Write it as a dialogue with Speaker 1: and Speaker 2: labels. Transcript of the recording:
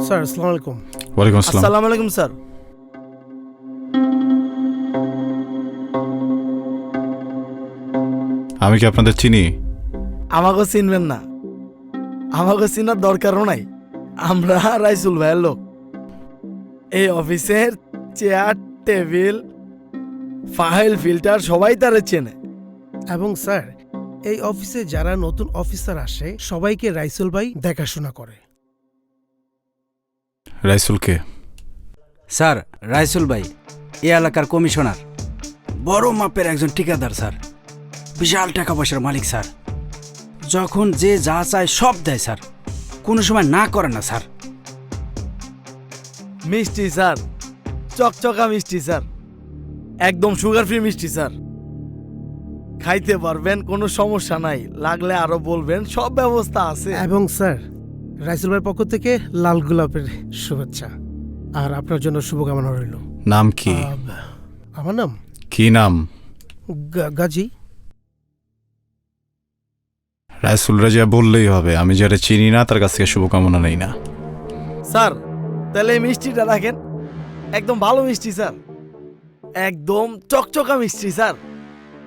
Speaker 1: Sir আসসালামু আলাইকুম।
Speaker 2: ওয়ালাইকুম আসসালাম।
Speaker 3: আসসালামু আলাইকুম স্যার।
Speaker 2: আমি কি আপনাদের চিনি?
Speaker 3: আমাকে চিনবেন না, আমাকে চিনার দরকারও নাই। আমরা রাইসুল ভাইয়ের লোক। এই অফিসের চেয়ার টেবিল ফাইল ফিল্টার সবাই তারে চেনে।
Speaker 1: এবং স্যার এই অফিসে যারা নতুন অফিসার আসে সবাইকে রাইসুল ভাই দেখাশোনা করে।
Speaker 2: রাইসুলকে?
Speaker 4: স্যার রাইসুল ভাই এই এলাকার কমিশনার, বড় মাপের একজন ঠিকাদার স্যার, বিশাল টাকা পয়সার মালিক স্যার। যখন যে যা চায় সব দেয় স্যার, কোনো সময় না করে না স্যার।
Speaker 3: মিষ্টি স্যার, চকচকা মিষ্টি স্যার, একদম সুগার ফ্রি মিষ্টি স্যার। খাইতে পারবেন, কোনো সমস্যা নাই, লাগলে আরো বলবেন, সব ব্যবস্থা আছে।
Speaker 1: এবং স্যার রাইসুল ভাইয়ের পক্ষ থেকে লাল গোলাপের শুভেচ্ছা আর আপনার জন্য শুভকামনা রইল।
Speaker 2: নাম কি?
Speaker 1: আমার নাম
Speaker 2: কি নাম?
Speaker 1: গাজী।
Speaker 2: রাইসুল রাজিয়া বললেই হবে, আমি যারা চিনি না তার কাছ থেকে শুভকামনা নেই না।
Speaker 3: স্যার তাহলে এই মিষ্টিটা রাখেন, একদম ভালো মিষ্টি স্যার, একদম চকচকা মিষ্টি স্যার।